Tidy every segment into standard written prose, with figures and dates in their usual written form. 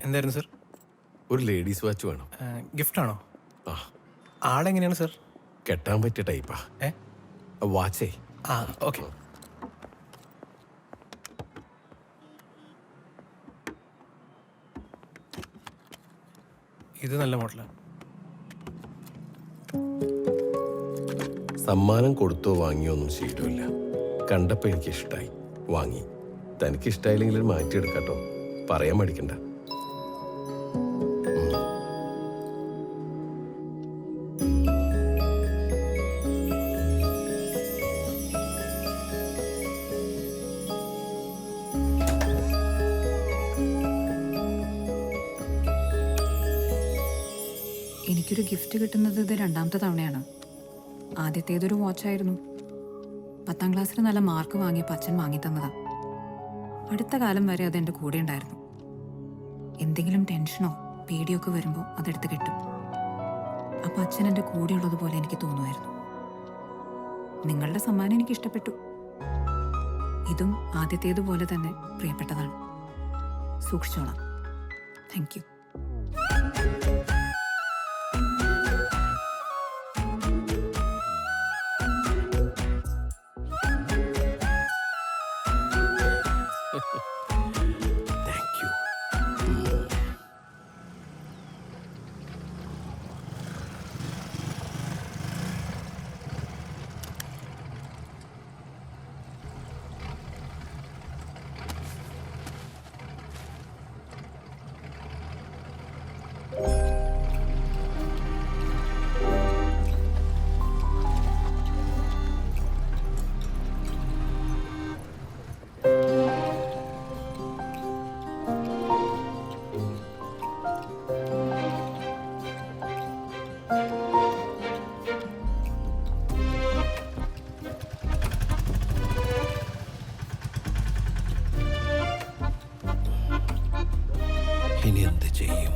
എന്തായിരുന്നു സർ? ഒരു ladies watch വേണം. ഗിഫ്റ്റാണോ? ആ, ആളെങ്ങനെയാണ് സർ? കെട്ടാൻ പറ്റിയ ടൈപ്പാ. വാച്ചേ. ആ, ഓക്കെ. ഇത് നല്ല മോഡലാണ്. സമ്മാനം കൊടുത്തോ വാങ്ങിയോ ഒന്നും ശീലമില്ല. കണ്ടപ്പോൾ എനിക്ക് ഇഷ്ടമായി, വാങ്ങി. തനിക്ക് ഇഷ്ടമായില്ലെങ്കിൽ മാറ്റിയെടുക്കാട്ടോ, പറയാൻ മടിക്കണ്ട. എനിക്കൊരു ഗിഫ്റ്റ് കിട്ടുന്നത് ഇത് രണ്ടാമത്തെ തവണയാണ്. ആദ്യത്തേതൊരു വാച്ചായിരുന്നു. 10ാം ക്ലാസ്സിൽ നല്ല മാർക്ക് വാങ്ങിയപ്പോൾ അച്ഛൻ വാങ്ങി തന്നതാ. അടുത്ത കാലം വരെ അതെൻ്റെ കൂടെ ഉണ്ടായിരുന്നു. എന്തെങ്കിലും ടെൻഷനോ പേടിയൊക്കെ വരുമ്പോൾ അതെടുത്ത് കിട്ടും. അപ്പം അച്ഛൻ എൻ്റെ കൂടെയുള്ളതുപോലെ എനിക്ക് തോന്നുമായിരുന്നു. നിങ്ങളുടെ സമ്മാനം എനിക്ക് ഇഷ്ടപ്പെട്ടു. ഇതും ആദ്യത്തേതുപോലെ തന്നെ പ്രിയപ്പെട്ടതാണ്. സൂക്ഷിച്ചോളാം. Thank you. Thank you. ഇനി എന്ത് ചെയ്യും?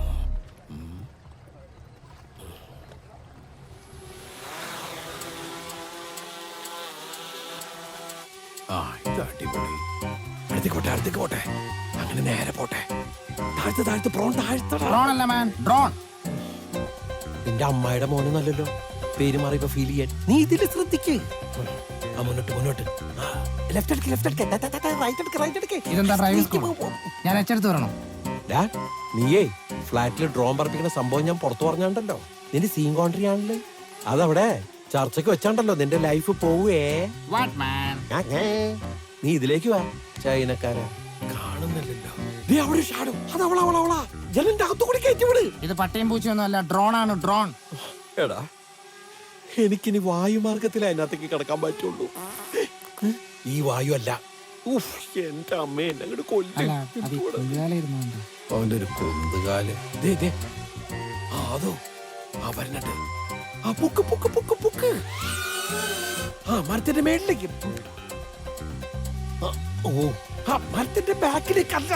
ആ, ഇത് അടിപൊളി. അടുത്തേക്ക് പോട്ടെ. അങ്ങനെ നേരെ പോട്ടെ. താഴ്ത്ത് പ്രോൺ താഴ്ത്തടാ. നിന്റെ അമ്മായിയുടെ മോനൊന്നല്ലല്ലോ പേര് മാറിയപ്പോ ഫീൽ ചെയ്യാൻ. നീ ഇതില് ശ്രദ്ധിക്ക്. മുന്നോട്ട്. ലെഫ്റ്റ് എടുക്ക്, റൈറ്റ് എടുക്ക്. ഇതെന്താ ഡ്രൈവിംഗ് സ്കൂൾ? ഞാൻ എച്ചെടുത്ത് വരണോ? നീയേ ഫ്ലാറ്റിൽ ഡ്രോൺ പറപ്പിക്കുന്ന സംഭവം ഞാൻ പുറത്തു പറഞ്ഞാണ്ടല്ലോ. നിന്റെ സീൻ കോൺട്രി ആണല്ലോ അതവിടെ ചർച്ചയ്ക്ക് വെച്ചാണ്ടല്ലോ. നിന്റെ ലൈഫ് പോവേ. നീ ഇതിലേക്ക് വാ. ചൈനക്കാരാ കാണുന്നില്ലല്ലോ. ഇത് പട്ടയം പൂച്ചയൊന്നും അല്ല, ഡ്രോൺ ആണ്, ഡ്രോൺ. എടാ, എനിക്കിനി വായുമാർഗത്തിൽ അതിനകത്തേക്ക് കിടക്കാൻ പറ്റുള്ളൂ. ഈ വായു അല്ല. എന്റെ അമ്മ എന്നെ അങ്ങോട്ട് കൊല്ലും. അവന്റെ ഒരു കൊന്തുകാല്. അതോ അവരുടെ പൊക്ക്. ആ മരത്തിന്റെ മേളിലേക്ക്. മരത്തിന്റെ ബാക്കിലേക്ക് അല്ല.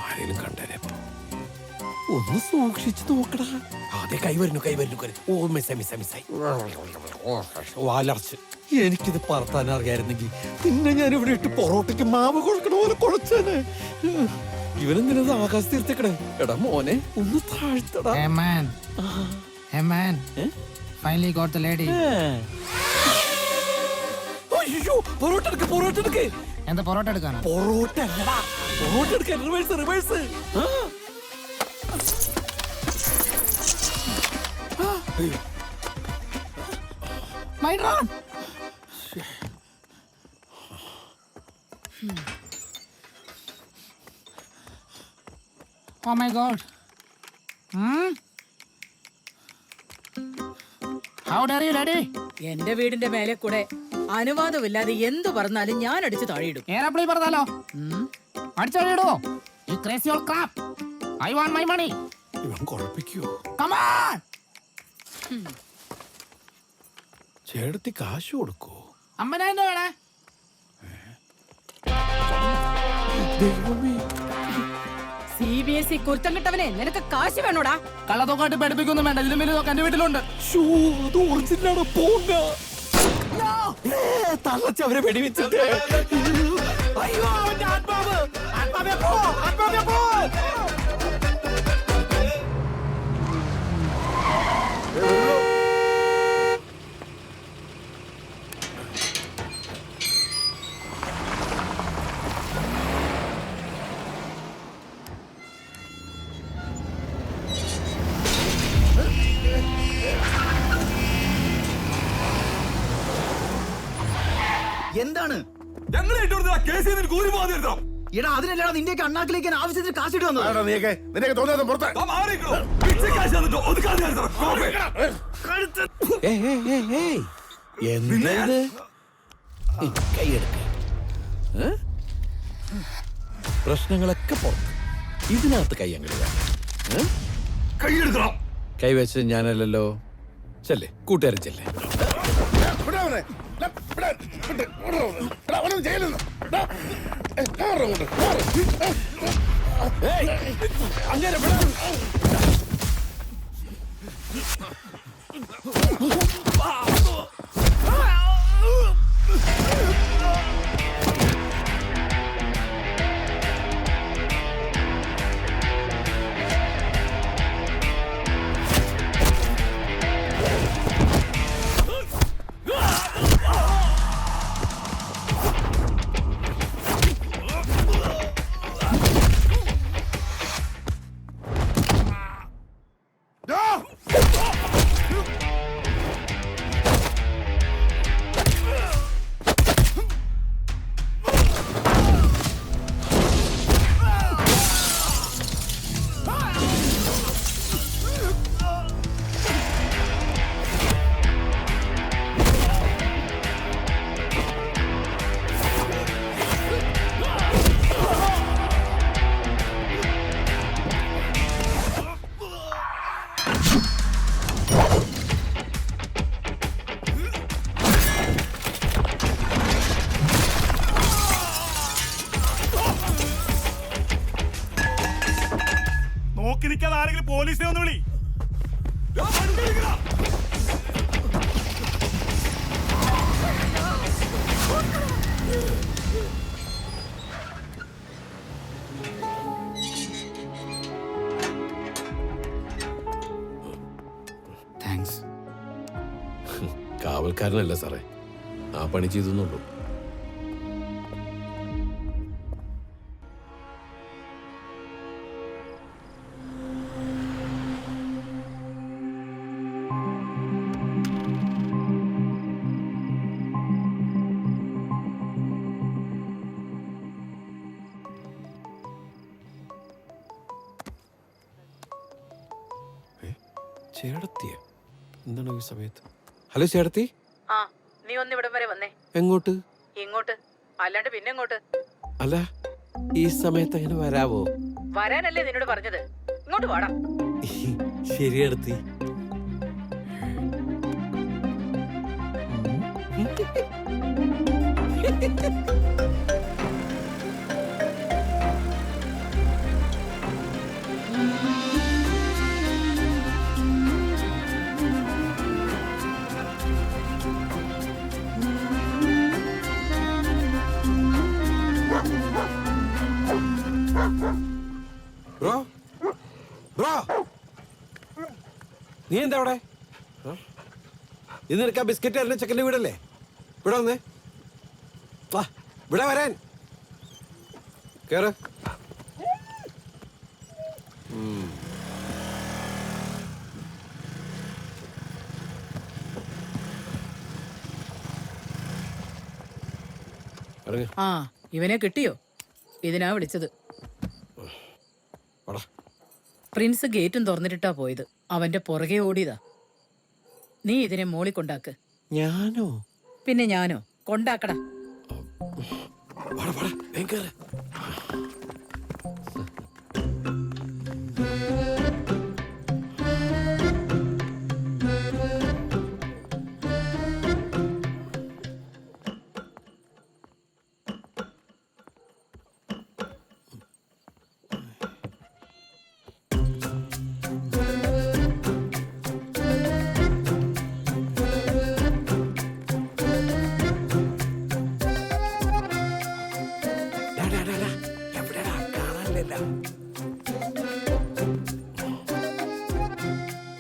ആരെങ്കിലും കണ്ടേ ഒന്ന് സൂക്ഷിച്ചു നോക്കടാ. അതെ, കൈ വരുന്നു. ഓ, മിസ്സായി. വാലർച്ച്. എനിക്കിത് പറത്താൻ അറിയായിരുന്നെങ്കിൽ പിന്നെ ഞാൻ ഇവിടെ ഇട്ട് പൊറോട്ടയ്ക്ക് മാവ് കുഴക്കണ പോലെ കുഴച്ചേനെ. ഇവനെന്തിനത് ആകാശ തീർത്തേക്കണേ. എടാ മോനെ, ഒന്ന് താഴ്ത്തടാ. Finally got the lady. അയ്യോ, പൊറോട്ട എടുക്ക്. എന്താ പൊറോട്ട എടുക്കാനോ? പൊറോട്ട അല്ലടാ, പൊറോട്ട എടുക്കാൻ. Reverse. My drone. Oh my God. How dare you, lady? എന്റെ വീടിന്റെ മേലെ കൂടെ അനുവാദമില്ലാതെ എന്തു പറഞ്ഞാലും ഞാൻ അടിച്ചു താഴെയിടും. എയർപ്ലെയിൻ പറഞ്ഞാലോ? അടിച്ചോ? You crazy old crap. I want my money. ഇവൻ കുഴപ്പിക്കോ? Come on. ചേട്ടത്തി കാശ് കൊടുക്കോ? 50,000 വേണേ. CBSE കുരുത്തം കിട്ടവനെ, നിനക്ക് കാശ് വേണോടാ? കള്ളത്തോക്കാട്ട് പഠിപ്പിക്കൊന്നും വേണ്ട. ഇതിലും വലിയ എന്റെ വീട്ടിലുണ്ട്. അത് ഒറിജിനലാണോ? തള്ളച്ചവരെ വെടിവെച്ചിട്ട്. അയ്യോ, എന്തിനാണ്? ഞങ്ങൾ കേസ് ചെയ്തിട്ട് കൂലി പോകാതെ എടുത്തോ. എടാ അതിനല്ലടാ നിന്റെയൊക്കെ അണ്ണാക്കിലേക്ക് ഞാൻ ആവശ്യത്തിന് കാശിട്ട് വന്നത്. നിനക്ക് തോന്നാതെ പുറത്ത് എന്താ കൈയെടുക്ക. പ്രശ്നങ്ങളൊക്കെ പുറത്ത്, ഇതിനകത്ത് കൈ അങ്ങോട്ട് വേണം. കൈയെടുക്കണം. കൈവച്ചത് ഞാനല്ലല്ലോ. ചെല്ലേ കൂട്ടുകാരൻ ചെല്ലേ. അങ്ങനെ നോക്കി നിൽക്കാതെ ആരെങ്കിലും പോലീസിനെ ഒന്ന് വിളി. താങ്ക്സ്. കാവൽക്കാരനല്ല സാറേ, ആ പണി ചെയ്തെന്നുള്ളൂ. ചേടത്തിയ എന്താണ് ഈ സമയത്ത്? ഹലോ ചേടത്തി. ആ നീ ഒന്ന് ഇവിടം വരെ വന്നേ. എങ്ങോട്ട്? ഇങ്ങോട്ട്, അല്ലാണ്ട് പിന്നെ എങ്ങോട്ട്? അല്ല, ഈ സമയത്ത് അങ്ങനെ വരാവോ? വരാനല്ലേ നിന്നോട് പറഞ്ഞത്? ഇങ്ങോട്ട് വാടാ. ശരിയെടുത്തി. ബ്രോ ബ്രോ, നീ എന്താ അവിടെ? ഇന്ന് നിനക്ക് ആ ബിസ്ക്കറ്റ് അല്ല ചെക്കൻ്റെ വീടല്ലേ? ഇവിടെ വന്നേ, വാ ഇവിടെ വരാൻ. കേറ്. ആ ഇവനെ കിട്ടിയോ? ഇതിനാ വിളിച്ചത്. പ്രിൻസ് ഗേറ്റും തുറന്നിട്ടാ പോയത്. അവന്റെ പുറകെ ഓടിയതാ. നീ ഇതിനെ മോളി കൊണ്ടാക്ക്. ഞാനോ? പിന്നെ ഞാനോ? കൊണ്ടാക്കടാ.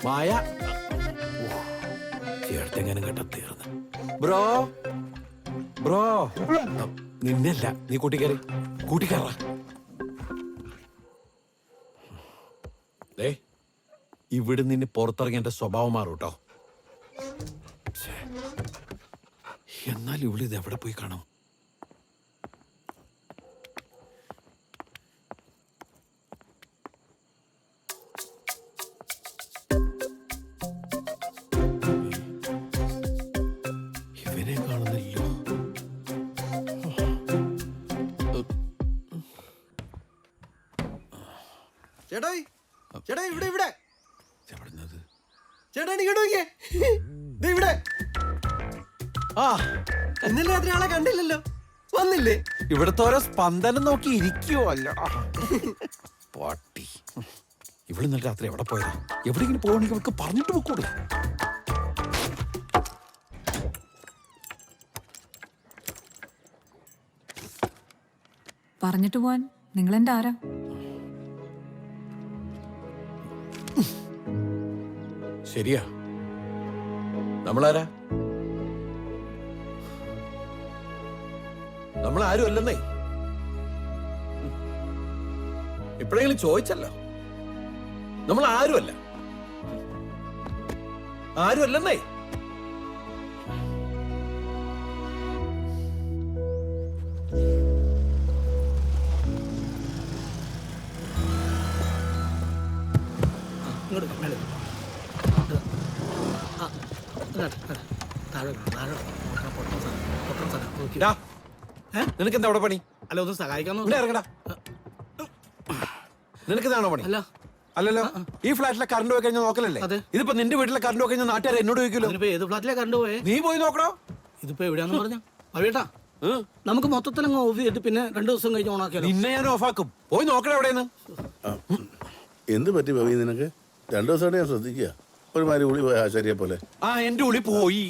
മായ ചേർത്തെങ്ങാനും കേട്ട തീർന്ന്. ബ്രോ ബ്രോ, നിന്നല്ല, നീ കൂട്ടിക്കറി കൂട്ടിക്കറ. ഇവിടെ നിന്ന് പുറത്തിറങ്ങി എന്റെ സ്വഭാവം മാറും കേട്ടോ. എന്നാൽ ഇവിടെ ഇത് എവിടെ പോയി കാണും? ചേട്ടായി ചേട്ടാ ഇവിടെ ഇവിടെ ചേട്ടാ ഇങ്ങോട്ട് നോക്കിയേ ദേ ഇവിടെ ആ ഇന്നലെ രാത്രി ആളെ കണ്ടില്ലല്ലോ വന്നില്ലേ ഇവിടത്തെ ഓരോ സ്പന്ദനം നോക്കി ഇരിക്കുവോ അല്ല പാട്ടി ഇവിടെ ഇന്നലെ രാത്രി എവിടെ പോയതാ എവിടെയെങ്കിലും പോകണമെങ്കിൽ അവർക്ക് പറഞ്ഞിട്ട് പോക്കൂടെ പറഞ്ഞിട്ട് പോവാൻ നിങ്ങളെന്റെ ആരാ? ശരിയാ നമ്മളാരാ നമ്മളാരും അല്ലെന്നേ എപ്പോഴെങ്കിലും ചോദിച്ചല്ലോ നമ്മൾ ആരുമല്ല ആരുമല്ലെന്നേ ഇങ്ങോട്ട് മേലെ. ആ, ഇങ്ങോട്ട്, ഇങ്ങോട്ട്. താഴെ വീണ്, താഴെ വീണ്. പൊട്ടൻ സാധനം, പൊട്ടൻ സാധനം. നോക്കി. നിനക്ക് എന്താ അവിടെ പണി അല്ല ഒന്ന് സഹായിക്കാൻ ഇവിടെ ഇറങ്ങടാ നിനക്കിതാണോ പണി അല്ല അല്ലല്ലോ ഈ ഫ്ലാറ്റിലെ കറണ്ട് പോയി കഴിഞ്ഞാൽ നോക്കലല്ലേ അതെ. ഇതിപ്പോ നിന്റെ വീട്ടിലെ കറണ്ട് പോയി കഴിഞ്ഞാൽ നാട്ടുകാർ എന്നോട് ചോദിക്കുമല്ലോ അതിനിപ്പോ ഏത് ഫ്ലാറ്റിലെ കറണ്ട് പോയേ നീ പോയി നോക്കണോ ഇതിപ്പോ എവിടെയാന്ന് പറഞ്ഞ അറിയട്ടാ നമുക്ക് മൊത്തത്തിൽ അങ്ങ് ഓഫ് ചെയ്തിട്ട് പിന്നെ 2 ദിവസം കഴിഞ്ഞ് ഓണാക്കിയാലോ നിന്നെ ഞാൻ ഓഫാക്കും പോയി നോക്കണേ എവിടെയെന്ന് എന്ത് പറ്റി ഭവി നിനക്ക് 2 ദിവസമായിട്ട് ഞാൻ ശ്രദ്ധിക്കുക ഒരുമാതിരി ഉളി പോയ ആശാരിയെ പോലെ ആ എന്റെ ഉള്ളി പോയി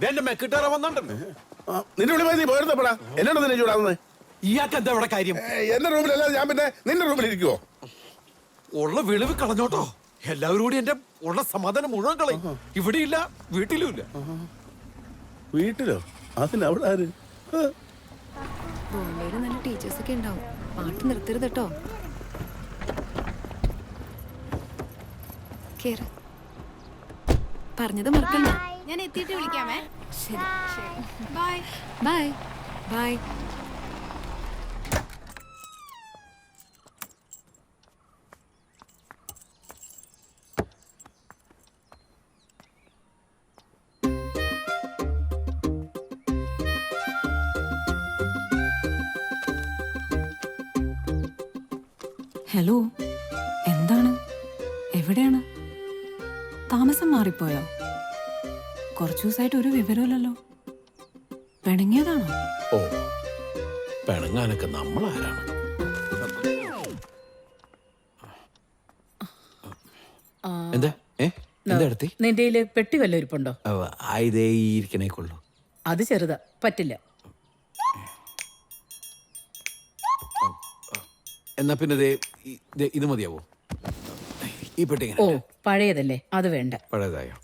എന്റെ മെക്കിട്ടാറ വന്നിട്ടുണ്ടല്ലോ നിന്റെ ഉളി പോയി നീ പോയിരുന്നപ്പോടാ എന്നോട് നിന്നെ ചൂടാവുന്നത് ഇയാൾക്ക് എന്താ ഇവിടെ കാര്യം എന്റെ റൂമിലല്ലാതെ ഞാൻ പിന്നെ നിന്റെ റൂമിൽ ഇരിക്കുവോ ഉള്ള വിളിവ് കളഞ്ഞോട്ടോ എല്ലാവരും കൂടി എന്റെ ഉള്ള സമാധാനം മുഴുവൻ കളയും ഇവിടെ ഇല്ല വീട്ടിലും ഇല്ല വീട്ടിലോ അതിന് അവിടെ ആര് ബോംബെയില് നല്ല ടീച്ചേഴ്സ് ഒക്കെ ഉണ്ടാവും പാട്ട് നിർത്തരുത് കേട്ടോ കേറ് പറഞ്ഞത് മറക്കണ്ട ഞാൻ എത്തിയിട്ട് വിളിക്കാമേ. ശരി ബൈ. ബൈ ബൈ ഹലോ, എന്താണ്? എവിടെയാണ്? താമസം മാറിപ്പോയോ? കുറച്ചു ദിവസമായിട്ട് ഒരു വിവരമില്ലല്ലോ. പിണങ്ങിയതാണോ? ഓ പിണങ്ങാനൊക്കെ നമ്മളാരാണ് എന്താ എന്താ എടുത്തി നിന്റെ പെട്ടി വല്ല ഇരിപ്പുണ്ടോ? ഇതേ ഇരിക്കണേക്കുള്ളൂ അത് ചെറുതാ, പറ്റില്ല. എന്നാ പിന്നെ ഇത് മതിയാവോ ഈ പെട്ടി ഓ പഴയതല്ലേ, അത് വേണ്ട. പഴയതായോ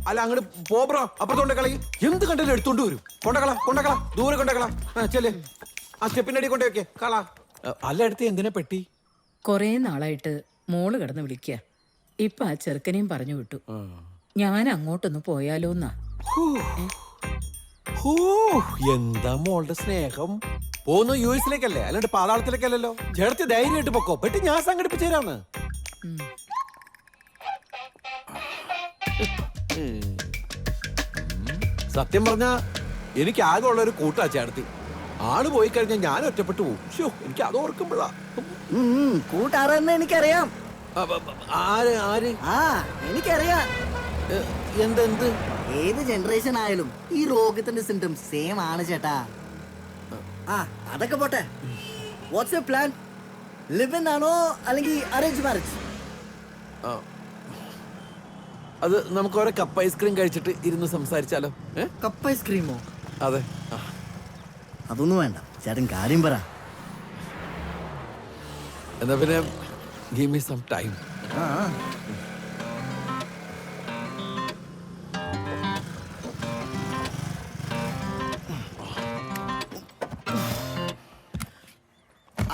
അല്ല അങ്ങോട്ട് പോ ബ്രോ അപ്പുറത്തോണ്ട് കളി എന്ത് കണ്ടാലും എടുത്തോണ്ട് വരും കൊണ്ടകള ദൂരെ കൊണ്ടകള ചെല്ലേ ആ സ്റ്റെപ്പിന്റെ അടി കൊണ്ടേ വെക്കേ കള അല്ല എടുത്ത് എന്തിനാ പെട്ടി കൊറേ നാളായിട്ട് മോള് കിടന്ന് വിളിക്കുക. ഇപ്പൊ ആ ചെറുക്കനെയും പറഞ്ഞു വിട്ടു. ഞാൻ അങ്ങോട്ടൊന്ന് പോയാലോന്നാ. എന്താ മോളുടെ സ്നേഹം പോകുന്നു യുഎസിലേക്കല്ലേ അല്ലാണ്ട് പാതാളത്തിലേക്കല്ലല്ലോ ചേർത്ത് ധൈര്യമായിട്ട് പൊക്കോ പെട്ടി ഞാൻ സംഘടിപ്പിച്ചു തരാന്ന് സത്യം പറഞ്ഞ എനിക്ക് ആകെ ഉള്ള ഒരു കൂട്ടാ ചേർത്തി ആള് പോയി കഴിഞ്ഞാൽ ഞാൻ ഒറ്റപ്പെട്ടു പോകും. എനിക്ക് അത് ഓർക്കുമ്പോഴാ കൂട്ടാറെന്ന് എനിക്കറിയാം. ആര് ആര് ആ എനിക്കറിയാം. എന്തെന്ത് ഏത് ജനറേഷൻ ആയാലും ഈ രോഗത്തിന്റെ സിംറ്റംസ് സെയിം ആണ് ചേട്ടാ. ആ അതൊക്കെ പോട്ടെ. What's your plan? Live in ആണോ അല്ലെങ്കിൽ അറേഞ്ച് മാരേജ്? അത് നമുക്ക് ഓരോ കപ്പ് ഐസ്ക്രീം കഴിച്ചിട്ട് ഇരുന്ന് സംസാരിച്ചാലോ? കപ്പ് ഐസ്ക്രീമോ? അതെ അതൊന്നും വേണ്ട ചേട്ടൻ കാര്യം പറ. എന്നാ പിന്നെ give me some time.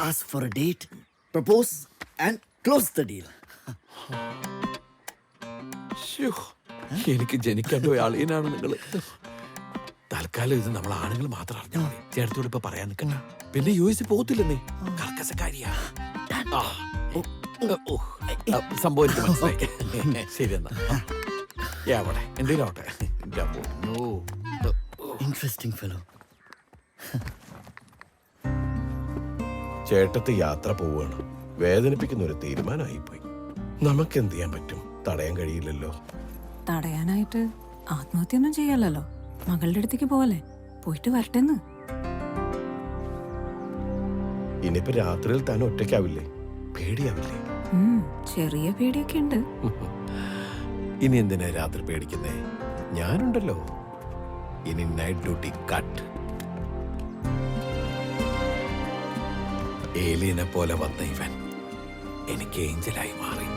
Ask for a date, propose and close the deal. എനിക്ക് ജനിക്കേണ്ട ആളീനാണ് നിങ്ങള്. തൽക്കാലം ഇത് നമ്മൾ ആണുങ്ങൾ മാത്രം അറിഞ്ഞാൽ മതി. ചേട്ടത്തോട് ഇപ്പൊ പറയാൻ നിൽക്കണ്ട. പിന്നെ യുഎസ് പോകത്തില്ലെന്നേ കർക്കശക്കാരിയാ. സംഭവം എനിക്ക് മനസ്സിലായി. ശരി എന്നാ എവിടെ എന്തേലും ആവട്ടെ. Interesting fellow. ചേട്ടത്തി യാത്ര പോവുകയാണ്. വേദനിപ്പിക്കുന്ന ഒരു തീരുമാനമായിപ്പോയി. നമുക്ക് എന്ത് ചെയ്യാൻ പറ്റും? തടയാൻ കഴിയില്ലല്ലോ. തടയാനായിട്ട് ആത്മഹത്യൊന്നും ചെയ്യല്ലോ. മകളുടെ അടുത്തേക്ക് പോവല്ലേ, പോയിട്ട് വരട്ടെന്ന്. ഇനിയിപ്പോ രാത്രിയിൽ താൻ ഒറ്റയ്ക്കാവില്ലേ? പേടിയാവില്ലേ? ചെറിയ പേടിയൊക്കെ ഉണ്ട്. ഇനി എന്തിനാ രാത്രി പേടിക്കുന്നേ? ഞാനുണ്ടല്ലോ. ഇനി നൈറ്റ് ഡ്യൂട്ടി കട്ട്. ഏലിയനെ പോലെ വന്ന ഇവൻ എനിക്ക് ഏഞ്ചലായി മാറി.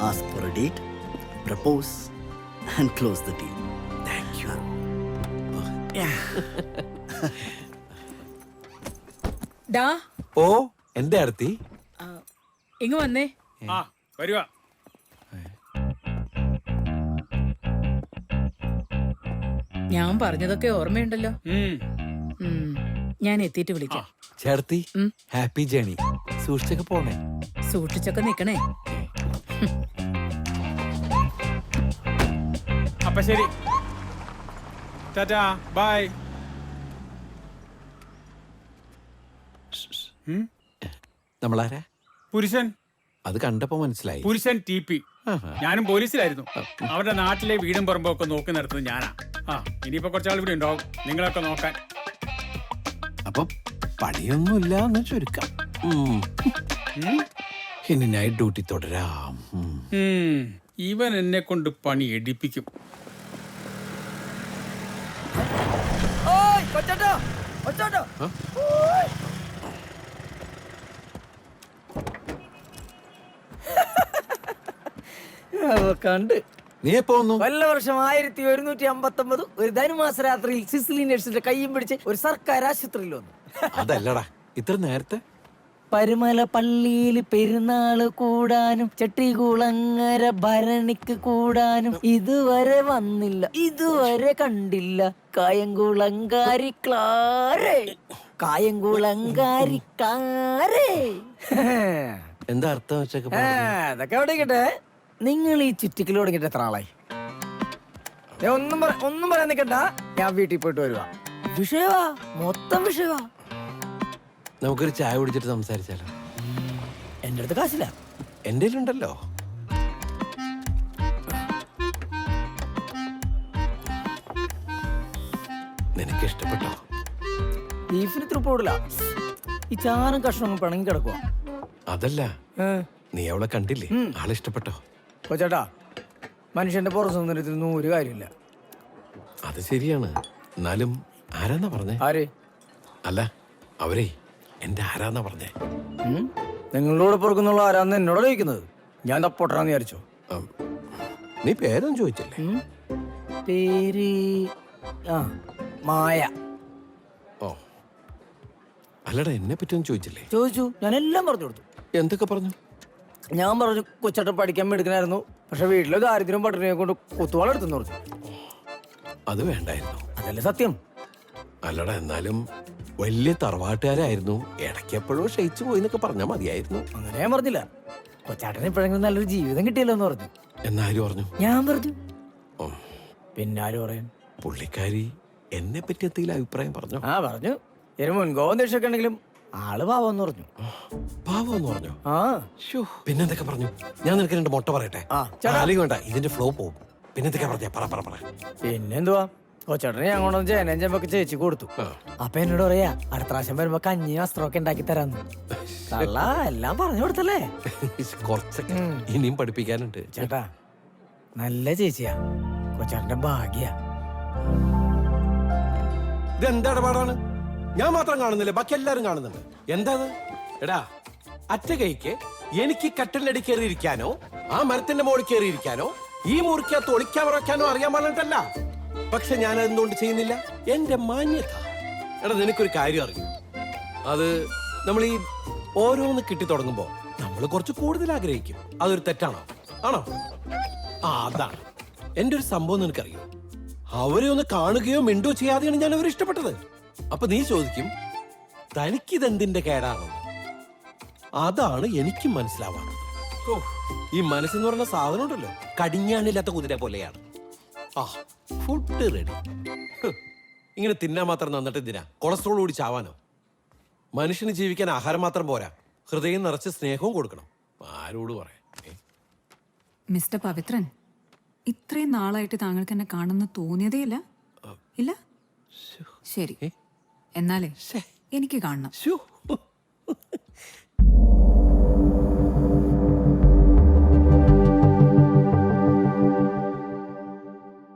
Ask for a date, propose, and close the deal. Thank you. ഡാ ഓ എന്റെ അടുത്തി ഇങ്ങ് വന്നേ. ആ വരുക. ഞാൻ പറഞ്ഞതൊക്കെ ഓർമ്മയുണ്ടല്ലോ. ഞാൻ എത്തിയിട്ട് വിളിക്കാം. ചേർത്തി ഹാപ്പി ജേണി. സൂക്ഷിച്ചൊക്കെ പോണേ. സൂക്ഷിച്ചൊക്കെ നിക്കണേ. അപ്പൊ ശരി, ടാറ്റാ ബൈ. നമ്മളാരാ? പുരുഷൻ. അത് കണ്ടപ്പോ മനസ്സിലായി. പുരുഷൻ TP. ഞാനും പോലീസിലായിരുന്നു. അവരുടെ നാട്ടിലെ വീടും പറമ്പും ഒക്കെ നോക്കി നടത്തുന്നത് ഞാനാ. ആ ഇനിയിപ്പോ കുറച്ചാൾ ഇവിടെ ഉണ്ടാവും നിങ്ങളൊക്കെ നോക്കാൻ. അപ്പൊ പണിയൊന്നുമില്ല എന്ന് ചുരുക്കാം. ഇനി നൈറ്റ് ഡ്യൂട്ടി തുടരാം. ഇവൻ എന്നെ കൊണ്ട് പണി എടുപ്പിക്കും. കണ്ട് നീ എപ്പോ വന്നു? കൊല്ല വർഷം 1159 ഒരു ധനുമാസ രാത്രിയിൽ സിസിലി നഴ്സിന്റെ കയ്യും പിടിച്ച് ഒരു സർക്കാർ ആശുപത്രിയിൽ വന്നു. അതല്ലടാ ഇത്ര നേരത്തെ. പരുമല പള്ളിയിൽ പെരുന്നാള് കൂടാനും ചെട്ടികുളങ്ങര ഭരണിക്ക് കൂടാനും ഇതുവരെ വന്നില്ല, ഇതുവരെ കണ്ടില്ല. കായംകുളങ്കാരി ക്ലാരേ, കായംകുളങ്കാരി ക്ലാരേ. എന്താ അർത്ഥം വെച്ചൊക്കെ? അതൊക്കെ അവിടെ കേട്ടെ. നിങ്ങൾ ഈ ചുറ്റിക്കൽ തുടങ്ങിട്ട് എത്ര ആളായി? ഒന്നും പറയാൻ നിൽക്കണ്ട, ഞാൻ വീട്ടിൽ പോയിട്ട് വരുവാ. വിഷയവാ, മൊത്തം വിഷയവാ. നമുക്കൊരു ചായ കുടിച്ചിട്ട് സംസാരിച്ചാലോ? എന്റെ അടുത്ത് കാശില്ല. എന്റെ ഉണ്ടല്ലോ. നിനക്ക് ഇഷ്ടപ്പെട്ടോ? ബീഫിന് തൃപ്പോടില്ല. ഈ ചാറും കഷ്ണവും പിണങ്ങി കിടക്കുക. അതല്ല, നീ അവളെ കണ്ടില്ലേ? ആളിഷ്ടപ്പെട്ടോ? ചേട്ടാ, മനുഷ്യന്റെ പുറ സൗന്ദര്യത്തിനൊന്നും ഒരു കാര്യമില്ല. അത് ശരിയാണ്. എന്നാലും ആരാന്നാ പറഞ്ഞേ? ആര്? അല്ല അവരെ എന്റെ ആരാന്നാ പറഞ്ഞേ? നിങ്ങളോട് പുറക്കുന്നുള്ള ആരാന്ന് എന്നോട് ചോദിക്കുന്നത്? ഞാൻ തപ്പൊട്ടറാന്ന് വിചാരിച്ചോ? നീ പേരൊന്നും ചോദിച്ചില്ലേ? പേര് മായ. ഓ അല്ലടാ, എന്നെ പറ്റിയൊന്നും ചോദിച്ചില്ലേ? ചോദിച്ചു, ഞാൻ എല്ലാം പറഞ്ഞു കൊടുത്തു. എന്തൊക്കെ പറഞ്ഞു? ഞാൻ പറഞ്ഞു കൊച്ചേട്ടൻ പഠിക്കാൻ എടുക്കണായിരുന്നു, പക്ഷെ വീട്ടിലെ ദാരിദ്ര്യം പട്ടിണിയെ കൊണ്ട് കുത്തുവാളെടുത്തെന്ന് പറഞ്ഞു. അത് വേണ്ടായിരുന്നു. അതല്ലേ സത്യം. അല്ലടാ, എന്നാലും വലിയ തറവാട്ടുകാരായിരുന്നു. ഇടയ്ക്ക് എപ്പോഴും ക്ഷയിച്ചു പോയി എന്നൊക്കെ പറഞ്ഞാൽ മതിയായിരുന്നു. അങ്ങനെ ഞാൻ പറഞ്ഞില്ല. കൊച്ചാട്ടന് ഇപ്പോഴെങ്കിലും നല്ലൊരു ജീവിതം കിട്ടിയല്ലോ എന്ന് പറഞ്ഞു. എന്നാരും പറഞ്ഞു? ഞാൻ പറഞ്ഞു. ഓ പിന്നെ ആര് പറയാൻ? പുള്ളിക്കാരി എന്നെ പറ്റി എന്തെങ്കിലും അഭിപ്രായം പറഞ്ഞു? പറഞ്ഞു. ഇതിന് മുൻകോപം ദേഷ്യമൊക്കെ ഉണ്ടെങ്കിലും ആള് പാവമെന്ന് പറഞ്ഞു. പാവമെന്ന് പറഞ്ഞു? പിന്നെന്തൊക്കെ പറഞ്ഞു? ഞാൻ നിനക്ക് 2 മുട്ട പറയട്ടെ? അല്ലെങ്കിൽ വേണ്ട, ഇതിന്റെ ഫ്ലോ പോകും. പിന്നെന്തൊക്കെ പറഞ്ഞ? പറ. പിന്നെന്തുവാ, കൊച്ചേട്ടനെ ഞാൻ കൊണ്ടുവന്ന് ചേനയും ചെമ്പൊക്കെ ചേച്ചി കൊടുത്തു. അപ്പൊ എന്നോട് പറയാ, അടുത്ത പ്രാവശ്യം വരുമ്പോ കഞ്ഞി വസ്ത്രമൊക്കെ ഉണ്ടാക്കി തരാന്ന്. കള്ള എല്ലാം പറഞ്ഞു കൊടുത്തല്ലേ. കുറച്ചൊക്കെ ഇനിയും പഠിപ്പിക്കാനുണ്ട്. ചേട്ടാ, നല്ല ചേച്ചിയാ. കൊച്ചേട്ടന്റെ ഭാഗ്യ. ഇതെന്താ ഇടപാടാണ്? ഞാൻ മാത്രം കാണുന്നില്ല, ബാക്കി എല്ലാരും കാണുന്നുണ്ട്. എന്താ എടാ, അറ്റ കൈക്ക് എനിക്ക് കട്ടിലടി കയറിയിരിക്കാനോ ആ മരത്തിന്റെ മുകളിൽ കയറിയിരിക്കാനോ ഈ മുറിക്കകത്ത് ഒളിക്കാൻ ഉറക്കാനോ അറിയാൻ പാടിട്ടല്ല. പക്ഷെ ഞാൻ എന്തുകൊണ്ട് ചെയ്യുന്നില്ല? എന്റെ മാന്യത. എടാ, നിനക്കൊരു കാര്യം അറിയും. അത് നമ്മൾ ഈ ഓരോന്ന് കിട്ടി തുടങ്ങുമ്പോ നമ്മൾ കുറച്ച് കൂടുതൽ ആഗ്രഹിക്കും. അതൊരു തെറ്റാണോ? ആണോ? അതാണ് എന്റെ ഒരു സംഭവം. നിനക്കറിയോ, അവരെ ഒന്ന് കാണുകയോ മിണ്ടോ ചെയ്യാതെയാണ് ഞാൻ അവരെ ഇഷ്ടപ്പെട്ടത്. അപ്പൊ നീ ചോദിക്കും, തനിക്കിതെന്തിന്റെ കേടാണെന്ന്. അതാണ് എനിക്ക് മനസ്സിലാവാത്തത്. ഈ മനസ്സെന്ന് പറയുന്ന സാധനം ഉണ്ടല്ലോ, കടിഞ്ഞാണില്ലാത്ത കുതിര പോലെയാണ്. Food ready. ഇങ്ങനെ തിന്നാൻ മാത്രം നന്നിട്ട് എന്തിനാ? കൊളസ്ട്രോൾ കൂടി ചാവാനോ? മനുഷ്യന് ജീവിക്കാൻ ആഹാരം മാത്രം പോരാ, ഹൃദയം നിറച്ച് സ്നേഹവും കൊടുക്കണം. ആരോട് പറയാം? മിസ്റ്റർ പവിത്രൻ, ഇത്രയും നാളായിട്ട് താങ്കൾക്ക് എന്നെ കാണുന്നു തോന്നിയതേ ഇല്ല? ഇല്ല? ശരി, എന്നാലേ എനിക്ക് കാണണം. ശ്ശോ.